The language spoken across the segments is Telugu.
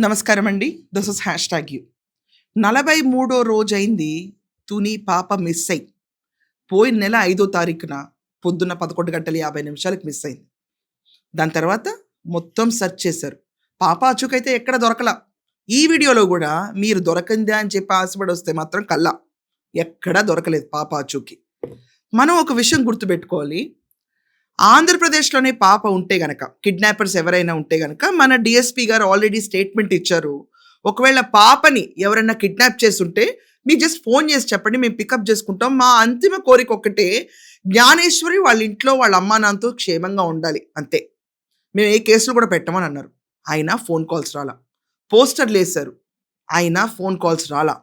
నమస్కారం అండి. This is hashtag you. 43 రోజైంది తుని పాప మిస్ అయ్యి. పోయిన నెల 5వ తారీఖున పొద్దున్న 11:50 మిస్ అయింది. దాని తర్వాత మొత్తం సెర్చ్ చేశారు. పాప అచ్చుకైతే ఎక్కడ దొరకలా. ఈ వీడియోలో గూడా మీరు దొరకందా అని చెప్పి ఆశపడొస్తే మాత్రం కల్లా. ఎక్కడా దొరకలేదు పాప అచ్చుకి. మనం ఒక విషయం గుర్తుపెట్టుకోవాలి. ఆంధ్రప్రదేశ్‌లోనే పాప ఉంటే గనక, కిడ్నాపర్స్ ఎవరైనా ఉంటే గనక, మన డీఎస్పీ గారు ఆల్రెడీ స్టేట్మెంట్ ఇచ్చారు. ఒకవేళ పాపని ఎవరైనా కిడ్నాప్ చేసుంటే, మీకు జస్ట్ ఫోను చేసి చెప్పండి. మేము పికప్ చేసుకుంటాం. మా అంతిమ కోరిక ఒక్కటే, జ్ఞానేశ్వరి వాళ్ళ ఇంట్లో వాళ్ళ అమ్మా, నాన్నతో క్షేమంగా ఉండాలి అంతే. మేము ఏ కేసులు కూడా పెట్టమని అన్నారు. అయినా ఫోను కాల్స్ రాలా. పోస్టర్‌లేశారు. అయినా ఫోను కాల్స్ రాలా.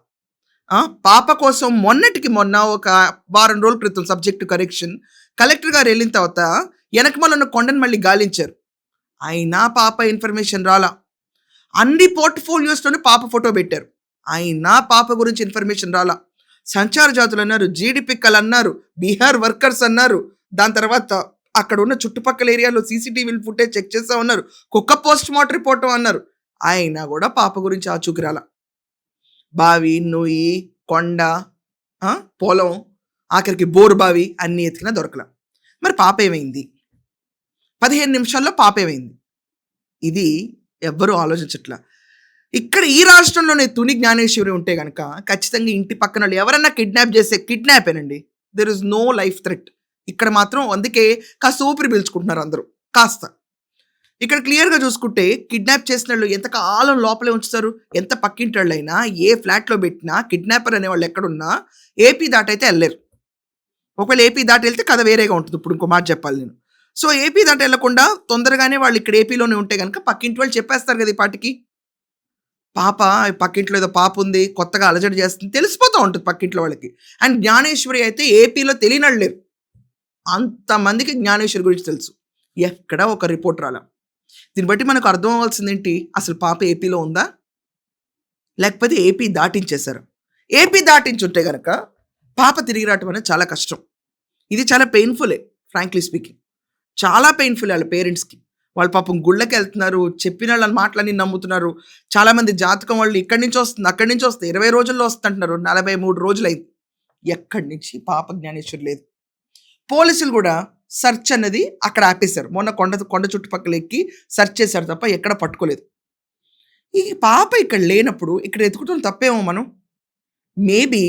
పాప కోసం మొన్నటికి మొన్న ఒక వారం రోజుల క్రితం సబ్జెక్ట్ కరెక్షన్ కలెక్టర్ గారు వెళ్ళిన తర్వాత వెనకమాల ఉన్న కొండను మళ్ళీ గాలించారు. అయినా పాప ఇన్ఫర్మేషన్ రాలా. అన్ని పోర్ట్ఫోలియోస్‌లోనూ పాప ఫోటో పెట్టారు. అయినా పాప గురించి ఇన్ఫర్మేషన్ రాలా. సంచార జాతులు అన్నారు, జీడిపిక్కలు అన్నారు, బీహార్ వర్కర్స్ అన్నారు. దాని తర్వాత అక్కడ ఉన్న చుట్టుపక్కల ఏరియాలో సీసీటీవీ ఫుటేజ్ చెక్ చేస్తా ఉన్నారు. కుక్క పోస్ట్ మార్టం రిపోర్ట్ అన్నారు. అయినా కూడా పాప గురించి ఆచూకీ రాలా. బావి, నుయ్యి, కొండ, పొలం, ఆఖరికి బోరు బావి అన్నీ ఎతికినా దొరకలా. మరి పాప ఏమైంది? 15 నిమిషాల్లో పాప ఏమైంది? ఇది ఎవ్వరూ ఆలోచించట్లా. ఇక్కడ ఈ రాష్ట్రంలోనే తుని జ్ఞానేశ్వరి ఉంటే గనక ఖచ్చితంగా ఇంటి పక్కన ఎవరన్నా కిడ్నాప్ చేస్తే కిడ్నాపేనండి. There is no life threat. ఇక్కడ మాత్రం అందుకే కాస్త ఊపిరి పీల్చుకుంటున్నారు అందరూ కాస్త. ఇక్కడ క్లియర్‌గా చూసుకుంటే కిడ్నాప్ చేసినోళ్ళు ఎంతకాలం లోపలే ఉంచుతారు. ఎంత పక్కింటోళ్ళైనా ఏ ఫ్లాట్‌లో పెట్టినా కిడ్నాపర్ అనేవాళ్ళు ఎక్కడున్నా ఏపీ దాటైతే ఎళ్ళలేరు. ఒకవేళ ఏపీ దాటి వెళ్తే కథ వేరేగా ఉంటుంది. ఇప్పుడు ఇంకో మాట చెప్పాలి నేను. సో ఏపీ దాటి వెళ్ళకుండా తొందరగానే వాళ్ళు ఇక్కడ ఏపీలోనే ఉంటే గనక పక్కింటి వాళ్ళు చెప్పేస్తారు కదా ఈ పాటికి. పాప పక్కింట్లో ఏదో పాప ఉంది, కొత్తగా అలజడి చేస్తుంది తెలిసిపోతూ ఉంటుంది పక్కింట్లో వాళ్ళకి. అండ్ జ్ఞానేశ్వరి అయితే ఏపీలో తెలియనోళ్ళు లేరు. అంతమందికి జ్ఞానేశ్వరి గురించి తెలుసు. ఎక్కడా ఒక రిపోర్ట్ రాలా. దీన్ని బట్టి మనకు అర్థం అవ్వాల్సిందేంటి? అసలు పాప ఏపీలో ఉందా? లేకపోతే ఏపీ దాటించేశారు. ఏపీ దాటించుంటే గనక పాప తిరిగి రావటం అనేది చాలా కష్టం. ఇది చాలా పెయిన్‌ఫుల్లే ఫ్రాంక్లీ స్పీకింగ్. చాలా పెయిన్‌ఫుల్ వాళ్ళ పేరెంట్స్‌కి. వాళ్ళు పాపం గుళ్ళకెళ్తున్నారు, చెప్పిన వాళ్ళ మాటలన్నీ నమ్ముతున్నారు. చాలామంది జాతకం వాళ్ళు ఇక్కడి నుంచి వస్తుంది, అక్కడి నుంచి వస్తుంది, 20 రోజుల్లో వస్తుందంటున్నారు. 43 రోజులైంది. ఎక్కడి నుంచి పాప జ్ఞానేశ్వరి లేదు. పోలీసులు కూడా సెర్చ్ అన్నది అక్కడ ఆపేశారు. మొన్న కొండ చుట్టుపక్కల ఎక్కి సెర్చ్ చేశారు తప్ప ఎక్కడ పట్టుకోలేదు. ఈ పాప ఇక్కడ లేనప్పుడు ఇక్కడ ఎతుకుతున్న తప్పేమో మనం. మేబీ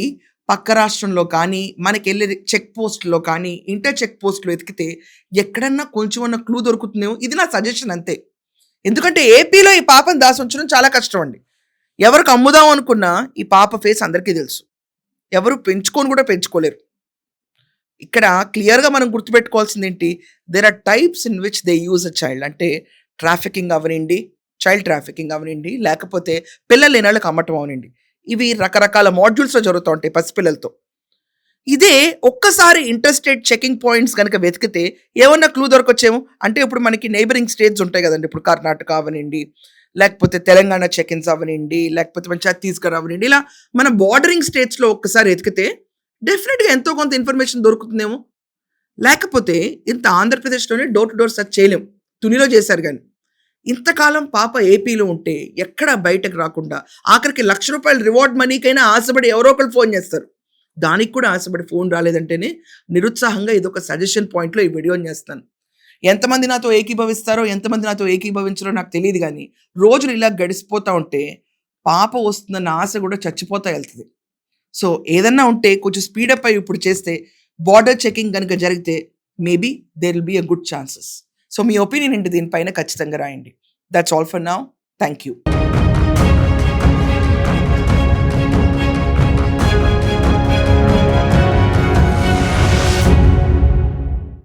పక్క రాష్ట్రంలో కానీ, మనకెళ్ళే చెక్ పోస్ట్‌లో కానీ, ఇంటర్ చెక్ పోస్ట్‌లో ఎతికితే ఎక్కడన్నా కొంచెం అన్న క్లూ దొరుకుతుందేమో. ఇది నా సజెషన్ అంతే. ఎందుకంటే ఏపీలో ఈ పాపను దాసుంచడం చాలా కష్టం అండి. ఎవరికి అమ్ముదాం అనుకున్నా ఈ పాప ఫేస్ అందరికీ తెలుసు. ఎవరు పెంచుకొని కూడా పెంచుకోలేరు. ఇక్కడ క్లియర్‌గా మనం గుర్తుపెట్టుకోవాల్సిందేంటి? There are types in which they use a child. అంటే ట్రాఫికింగ్ అవనండి, చైల్డ్ ట్రాఫికింగ్ అవనండి, లేకపోతే పిల్లలు లేనోళ్ళకి అమ్మటం అవనండి. ఇవి రకరకాల మాడ్యూల్స్‌లో జరుగుతూ ఉంటాయి పసిపిల్లలతో. ఇదే ఒక్కసారి ఇంటర్‌స్టేట్ చెకింగ్ పాయింట్స్ గనక వెతికితే ఏమన్నా క్లూ దొరకొచ్చేమో. అంటే ఇప్పుడు మనకి నైబరింగ్ స్టేట్స్ ఉంటాయి గదండీ. ఇప్పుడు కర్ణాటక అవనండి, లేకపోతే తెలంగాణ చెకిన్స్ అవనండి, లేకపోతే మన ఛత్తీస్‌గఢ్ అవనండి. ఇలా మన బోర్డరింగ్ స్టేట్స్‌లో ఒక్కసారి ఎతికితే డెఫినిట్‌గా ఎంతో కొంత ఇన్ఫర్మేషన్ దొరుకుతుందేమో. లేకపోతే ఇంత ఆంధ్రప్రదేశ్‌లోనే డోర్ టు డోర్ సెర్చ్ చేయలేం. తునిలో చేశారు గానీ. ఇంతకాలం పాప ఏపీలో ఉంటే ఎక్కడ బయటకు రాకుండా ఆఖరికి ₹1,00,000 రివార్డ్ మనీకైనా ఆశపడి ఎవరో ఒకళ్ళు ఫోను చేస్తారు. దానికి కూడా ఆశపడి ఫోను రాలేదంటేనే నిరుత్సాహంగా ఇదొక సజెషన్ పాయింట్‌లో ఈ వీడియోని చేస్తాను. ఎంతమంది నాతో ఏకీభవిస్తారో, ఎంతమంది నాతో ఏకీభవించరో నాకు తెలీదు గానీ, రోజులు ఇలా గడిసిపోతా ఉంటే పాప వస్తుందన్న ఆశ కూడా చచ్చిపోతా ఎళ్తది. సో ఏదన్నా ఉంటే కొంచెం స్పీడప్ అయ్యి ఇప్పుడు చేస్తే బోర్డర్ చెకింగ్ గనుక జరిగితే maybe there will be a good chances. So మీ ఒపీనియన్ ఏంటి దీనిపైన ఖచ్చితంగా రాయండి. That's all for now. Thank you.